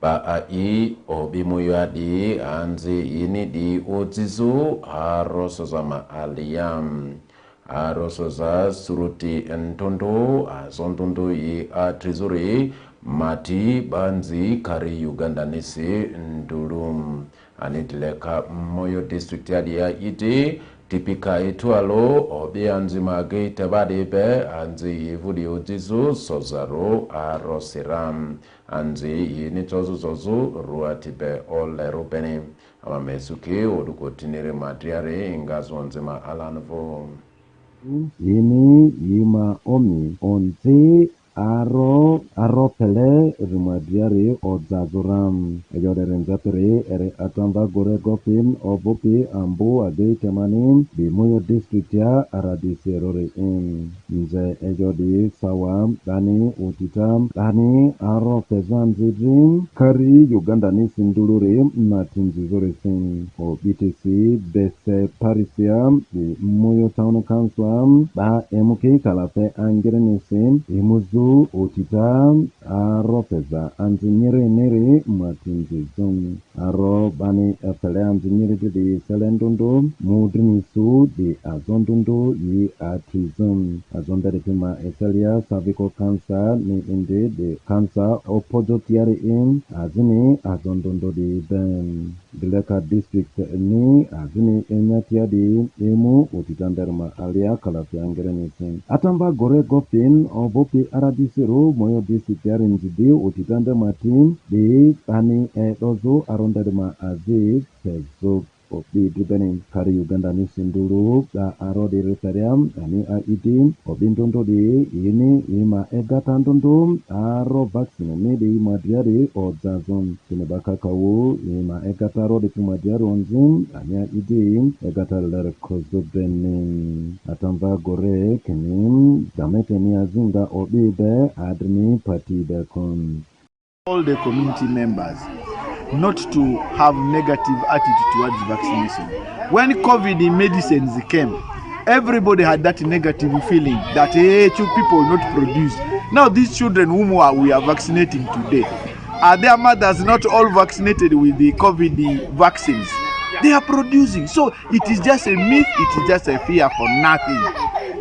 ba ai obimuya di anzi ini di ozizu harosoza maaliyam harosoza suruti entondo azontondo i atrizuri mati banzi kari Uganda nisi ndulum anitileka moyo district ya iti tipika itualo obi anzi magi tebadi be anzi yivudi ozizu sozaro arosiram anzi yini tozu zozu ruatibe ole rubeni amamesuki odukotinire matriare ingazo nzima alanvo yini yima omi onzi aro pele rimadriari ozazuram ejoderenzapere ere atamba gore gofin obupi ambu age temanin bimuyo district ya aradisirore nze ejodi sawam dani utitam dani aro pezanzidrim kari Uganda ni sindulure natinzizore sin o BTC bese parisiam bimuyo town council ba emuke kalafe angirenisim imuzu otita aropeza anzinyere nere matinzizum aro bani epele anzinyere de selendondo mudrinisu de azondondo yi atrizum azondere pima eselia cervical cancer ni inde de cancer opojo tiare azini azondondo de ben Dileka district ni azini enyatia di emu otitanderma alia kalafi angerenisin atamba gore gofin obopi aradisiru moyo district yarinjidi otitanderma team de ani dozo aronderma aziz pezo obi dribeni kari Uganda ni sindulu da arodi referiam ani aidim obindondo di ini ima egatandondo aro vaccine ni di madriari ozazon tinebaka kawu ima egataro di madriari onzim ani aidim egatalere kozobenin atamba gore kenim damete ni azinga obi be adni party be kon all the community members not to have negative attitude towards vaccination. When COVID medicines came, everybody had that negative feeling that people will not produce. Now these children whom we are vaccinating today, are their mothers not all vaccinated with the COVID vaccines? They are producing. So it is just a myth, it is just a fear for nothing.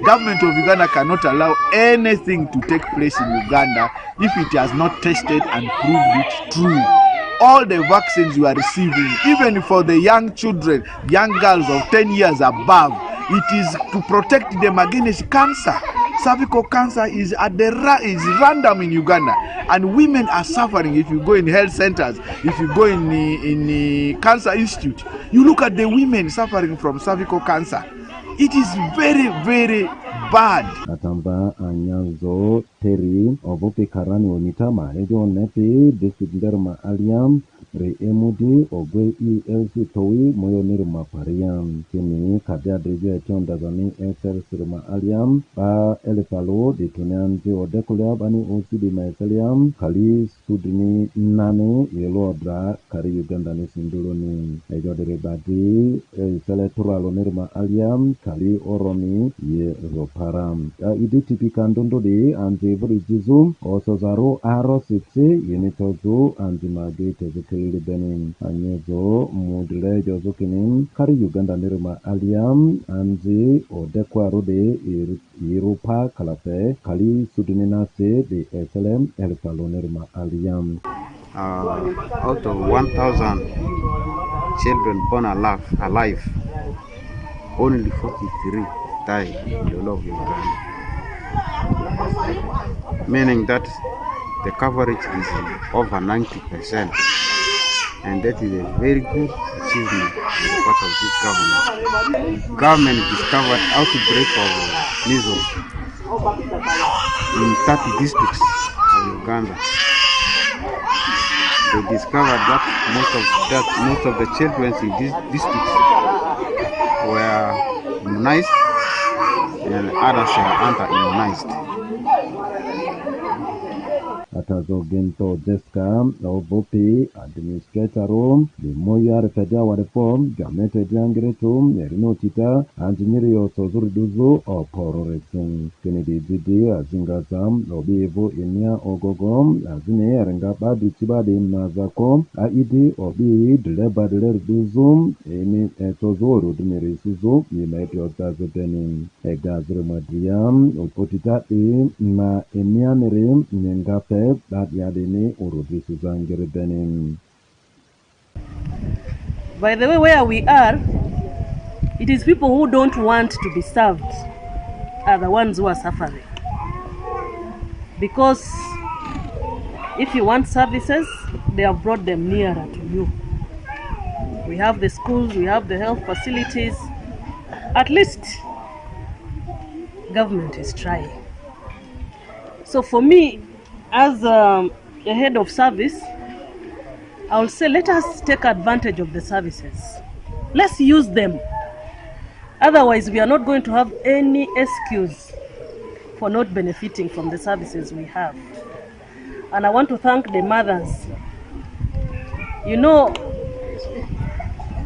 Government of Uganda cannot allow anything to take place in Uganda if it has not tested and proved it true. All the vaccines you are receiving, even for the young children, young girls of 10 years above, it is to protect them against cancer. Cervical cancer is random in Uganda, and women are suffering. If you go in health centers, if you go in the cancer institute, you look at the women suffering from cervical cancer. It is very, very bad. Atamba anyanzo teri obupi karani onitama ejo nepi district aliam re emudi ogwe ELC towi moyo nirma pariam kini kadia drejo etonda zani eser sirma aliam ba elefalo di tunyanzi odekulea bani osidi maeseliam kali sudini nane yelodra kari Uganda ni sinduro ni ejo derebadi selectoral nirma aliam kali oromi ye roparam idi tipika ndondo de anzi buri jizu osozaro aro sitse yenitozu anzi magete zikiri benin anyezo mudile jozukinin kari Uganda nirma aliam anzi odekwa rode irupa kalafe kali sudinina se de SLM elfalo nirma aliam. Out of 1,000 children born alive, only 43 die in the whole of Uganda, meaning that the coverage is over 90%, and that is a very good achievement on the part of this government. Government discovered outbreak of measles in 30 districts of Uganda. They discovered that most of the children in these districts were immunized and others are under-immunized. atazogento Jessica ovopi administrator limoyar pedia warefom gamete diangretum erinotita anjinyirio sozuriduzu opororetum Kennedy Didi azingazam obivu inia ogogom azine erenga badu chibadi nazako aidi obi dileba dilerduzum ini etozuru dimirisizu yimetio tazoteni egazre madriam opotita na enianere nyengape badyadini urudisuzangerebenin. By the way, where we are, it is people who don't want to be served are the ones who are suffering. Because if you want services, they have brought them nearer to you. We have the schools, we have the health facilities. At least government is trying. So for me, as a head of service, I will say let us take advantage of the services. Let's use them. Otherwise, we are not going to have any excuse for not benefiting from the services we have. And I want to thank the mothers. You know,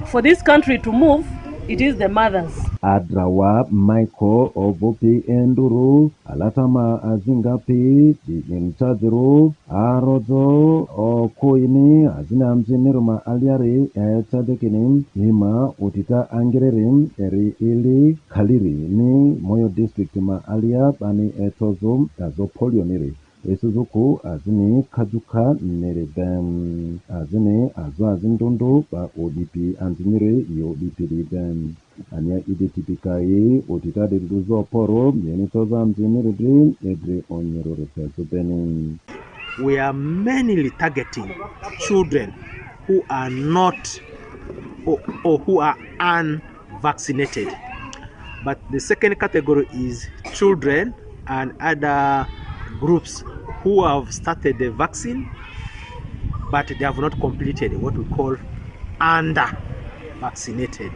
for this country to move, it is the mothers. Adrawa Michael Ovopi Enduru Alatama Azingapi Inchadru Arozo Okoini Azinamziniruma Aliari Etadekinin Nima Utita Angererim Eri Ili Kaliri Ni Moyo District Ma Alia Bani Etozum Azopolioniri Esuzuku azini kajuka nerebem azini azindundu ba ODP anzinire ODP ribem anya idetipikai otita de duzo poro yenitoza anzinire dream edre onyero repesubenin. We are mainly targeting children who are not or who are unvaccinated. But the second category is children and other groups who have started the vaccine but they have not completed what we call under vaccinated.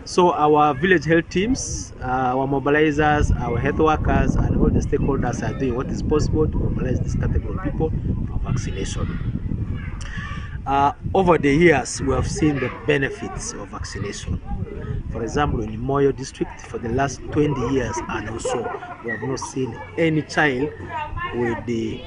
So our village health teams, our mobilizers, our health workers and all the stakeholders are doing what is possible to mobilize this category of people for vaccination. Over the years we have seen the benefits of vaccination. For example, in Moyo district for the last 20 years and also we have not seen any child with the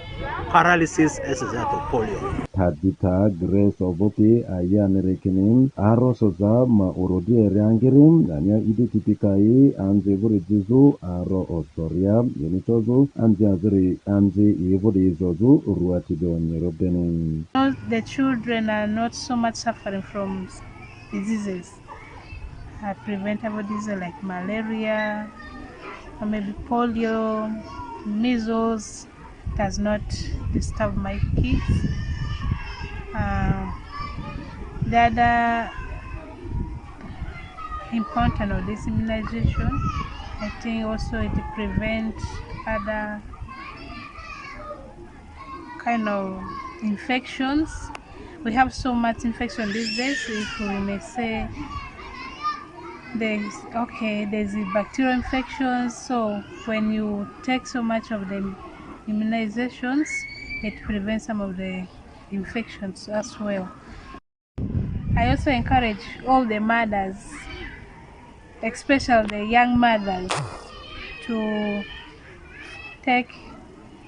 paralysis as a result of polio. Tadita Grace Ovopi Ayanerekinin Arosoza Ma Urodi Rangirim Anya Iditipikai Anzi Vurijizu Aro Osoria Yenitozu Anzi Azri Anzi Ivodizozu Ruatidon Yerobenin. The children are not so much suffering from diseases, preventable diseases like malaria or maybe polio, measles. Does not disturb my kids. The other important of this immunization, I think also it prevents other kind of infections. We have so much infection these days, if we may say there's bacterial infections. So when you take so much of the immunizations, it prevents some of the infections as well. I also encourage all the mothers, especially the young mothers, to take,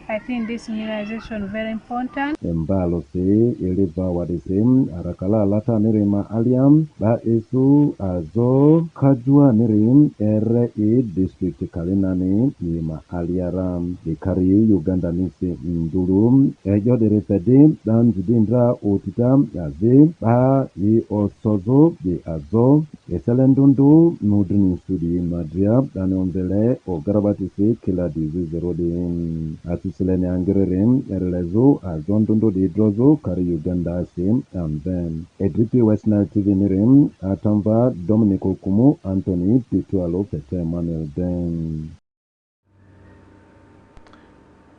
I think, this immunization very important. Embalo se eleva wadisim arakala lata nirima aliam ba esu azo kajua nirim RE district kalinani nima aliaram ikari Uganda nisi ndurum ejo de repede dan zidindra otitam yaze ba i osozo de azo eselendundu nudrini sudi madria dan ombele o garabatisi kila disease rodin atuselene angerem erlezo azondundo de drozo kari Uganda sim and then edripi Western TV nirim atamba Dominico Kumu Anthony Pitualo Pete Manuel den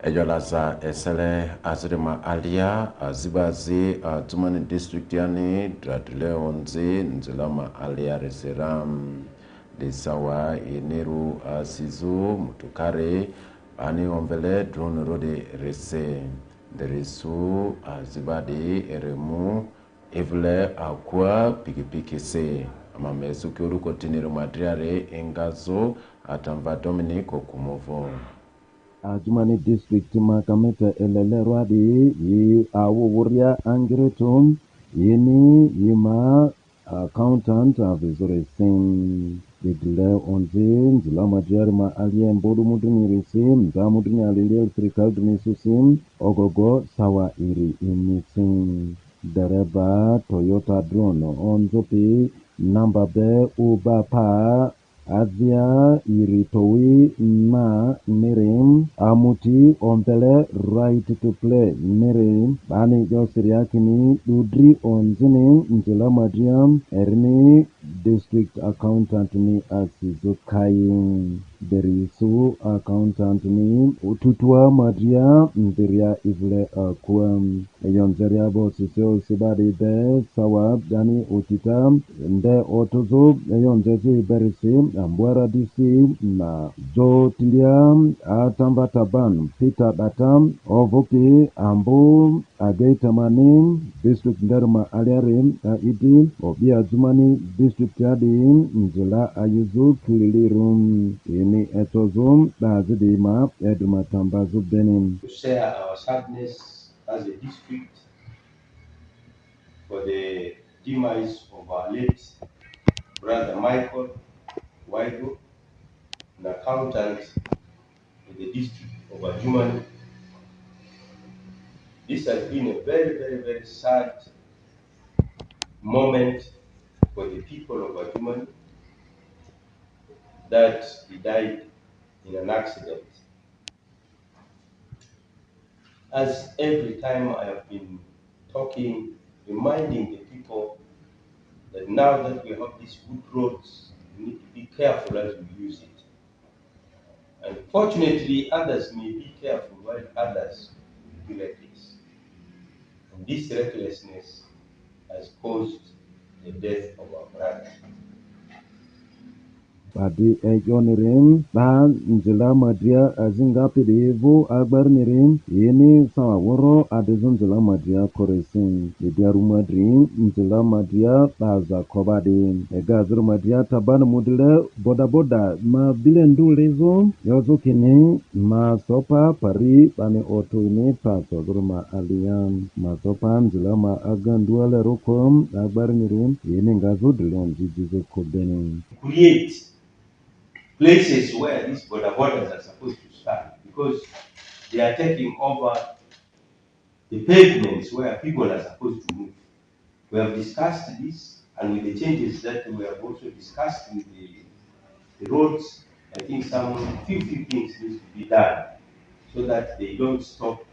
ejo LAZA esele azirima alia azibazi tumani district yani dradile onzi nzilama alia reseram desawa ineru asizu mutukare ani ombele drone rode rese derisu azibadi eremu evile akwa pikipiki se amamesuki urukotinire madriare engazo atamva Dominic okumuvo Ajumani district makameta elelerwadi yi awuwurya angiretum yini yima accountant avizore sim idile onzi nzila majari ma alie mbodu muduniri sim mza muduni alilie serikali dunisu sim ogogo sawa iri imisim dereba Toyota drone onzopi namba be ubapa Azia iritowi na nirim amuti ompele right to play nirim bani josiri yakini udri onzini njila madriam erni district accountant ni asizukayin derisu accountant ni ututwa madria mbiria ivle akwam yonzeria bo siseo sibadi be sawa dani utita nde otozo yonzezo iberisi ambwara disi na zo tilia atamba taban Peter Batam ovopi ambu ageitamani district nderma aliarim idi obia zumani district adi njila ayuzu kililirum ini etozum dazidima eduma tambazu benin. To share our sadness as a district for the demise of our late brother Michael Waigo, an accountant in the district of Adjumani. This has been a very, very, very sad moment for the people of Adjumani that he died in an accident. As every time I have been talking, reminding the people that now that we have these good roads, we need to be careful as we use it. Unfortunately, others may be careful while others will be reckless. And this recklessness has caused the death of our brother. Badi ejonirim ba njila madria azingapi devu agbarnirim yeni sawa woro adezon njila madria koresin idiaru madrim njila madria baza kobadi egazir madria taban mudile boda boda ma bilendu lezo yozo kini ma sopa pari bani oto ini paso zurma alian ma sopa njila ma aganduale rokom agbarnirim yeni ngazo dilon jijizo kobeni. Create places where these border borders are supposed to stand, because they are taking over the pavements where people are supposed to move. We have discussed this, and with the changes that we have also discussed with the roads, I think some few things need to be done so that they don't stop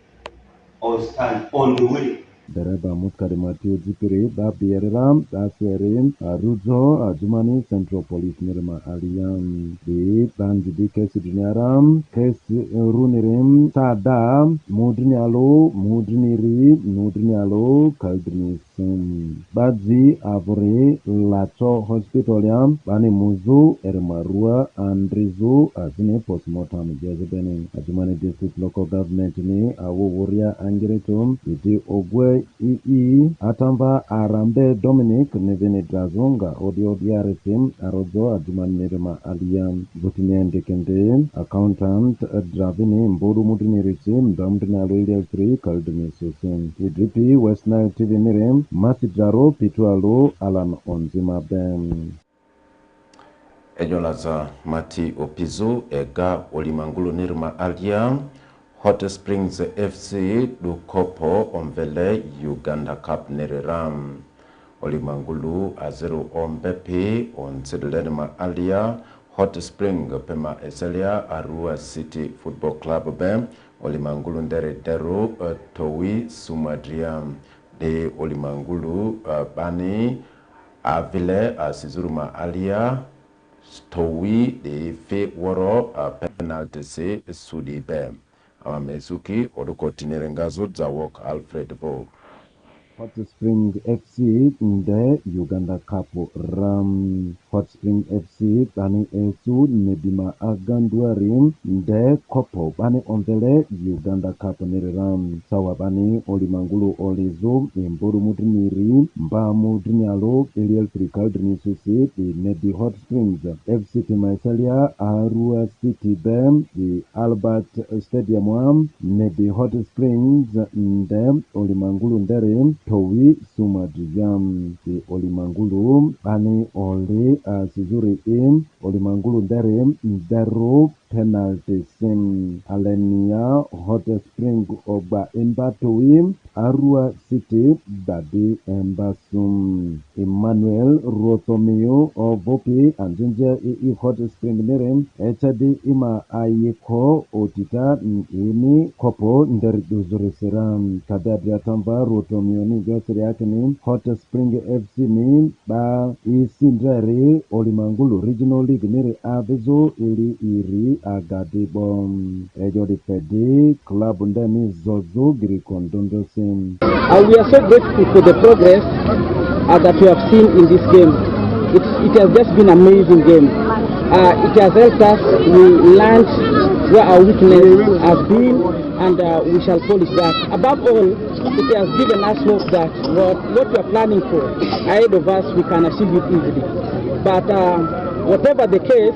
or stand on the way. Dereba mutkari Matthew Zipiri, Babieram, Aswerim, Ruzo, Ajumani, Central Police Nirma Aliam, the Banjidi Kesidinaram, Kes Runirim, Sada, Mudrialo, Mudrinialo, Kaldrinisum, Badzi, Avore, Lacho Hospitaliam, Bani Muzu, Ermarua, Andrizu, Azine Postmortem, Jezebeni, Ajumani District Local Government ni, Awo Warrior Angiretum, Iti Ogwe atamba arambe Dominic nevene drazonga audio diaresim arozo aduman nerema aliam butinende kende accountant dravini mbodu mudinirisim damdina loyal 3 kaldini susim idripi West Nile TV nirem masidaro pitualo alan onzima bem ejolaza mati opizo ega olimangulu nirma aliam Hot Springs FC Dukopo Omvele Uganda Cup Neriram Olimangulu Azeru Ombepi Onsidelenma Alia Hot Spring Pema Eselia Arua City Football Club Bem Olimangulu Ndere Deru Towi Sumadriam de Olimangulu Bani Avile Asizuruma Alia Towi de Fe Woro penalty se Sudi Bem Amamezuki odukotinire ngazo za walk Alfred Bo Hot Spring FC in the Uganda Cup Ram Hot Spring FC bani esu nedima aganduari nde kopo bani onvele Uganda Cup neriram sawa bani olimangulu olizu imburu mudiniri mbamu dinialo Eliel Frikal dinisusi di nedi Hot Springs FC Timaisalia Arua City Bem di Albert Stadium nedi Hot Springs nde olimangulu ndere towi sumadijam di olimangulu bani oli sizuri im olimangulu ndere ndero penalty sim alenia Hot Spring ogba imbatowi Arua City dadi embasum Emmanuel Rotomeo Ovopi anjinja Hot Spring nere echadi ima ayiko otita ini kopo nderi duzurisiram kadadri atamba Rotomeo ni gasiri yake ni Hot Spring FC ni ba isindari olimangulu Regional League nere abezo ili iri agadibom ejodi pedi club ndani zozo girikondo sim. We are so grateful for the progress that we have seen in this game. It has just been an amazing game. It has helped us. We learned where our weakness has been, and we shall polish that. Above all, it has given us hope that what we are planning for ahead of us, we can achieve it easily. But whatever the case,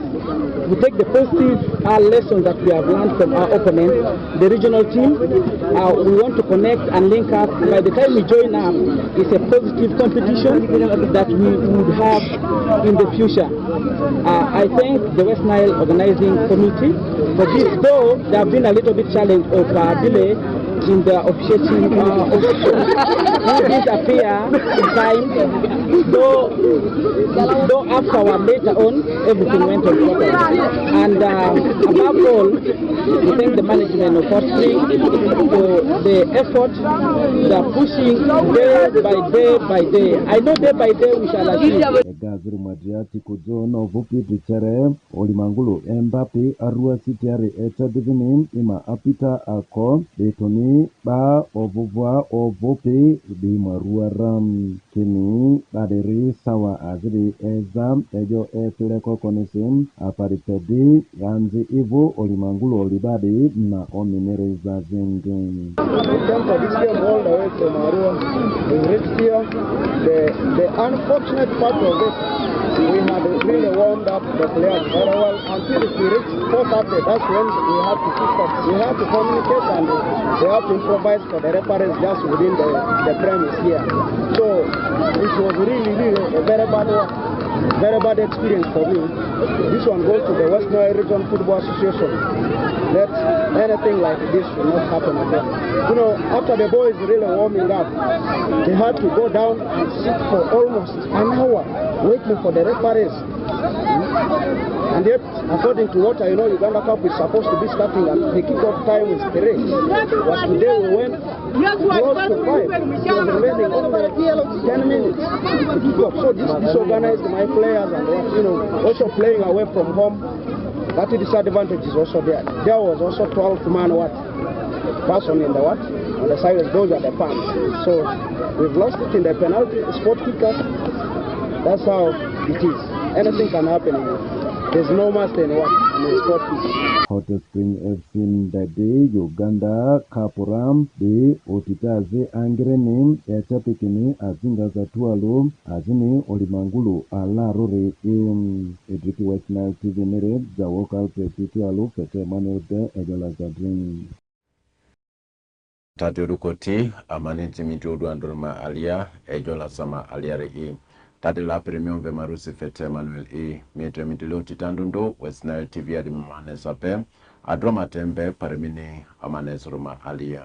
we take the positive lessons that we have learned from our opponents, the regional team. We want to connect and link up. By the time we join up, it's a positive competition that we would have in the future. I thank the West Nile Organizing Committee for this, though there have been a little bit challenge of delay in the officiating we disappear in time, though afterward later on everything went on properly. And above all, we thank the management of Hot Spring for the effort they are pushing day by day. I know day by day we shall achieve. Gazuru Madriati kuzono vupi tichere olimangulu Mbappe Arua City ari eta divini ima apita ako betoni ba ovuvwa ovupi di marua ram kini baderi sawa azri ezam ejo eteleko konesim aparipedi yanzi ivu olimangulu olibadi na ominere za zingin. We came for this game all the way from Arua. We reached here. The unfortunate part of it, we had really warmed up the players very well until we reached 4:30. That's when we have to keep up. We have to communicate and we have to improvise for the referees just within the premise here. So it was really a very bad experience for me. This one goes to the West Nile Region Football Association. That anything like this will not happen again. You know, after the boys really warming up, they had to go down and sit for almost an hour waiting for the referees. And yet, according to what I know, Uganda Cup is supposed to be starting and the kickoff time is 3. But today we went close to 5. It was remaining only 10 minutes to kick off. So this disorganized my players and also playing away from home. That disadvantage is also there. There was also 12-man person in the on the side of those are the fans. So we've lost it in the penalty spot kicker. That's how it is. Anything can happen here. There's no master in the sport kicker. Hot Spring FC ndade Uganda Kapuram de otitaze angreni etapikini azinga za tualo azini olimangulu alarore edriki West Nile TV nere za woka petiti alo fete Manuel de ejola za dream. Tati urukoti amaniti mitudu andurma alia ejola sama aliare Tati la premium ve marusi fete Manuel mietre mitilo titandundo West Nile TV adi mmanes ape adroma tembe parimini amanes ruma alia.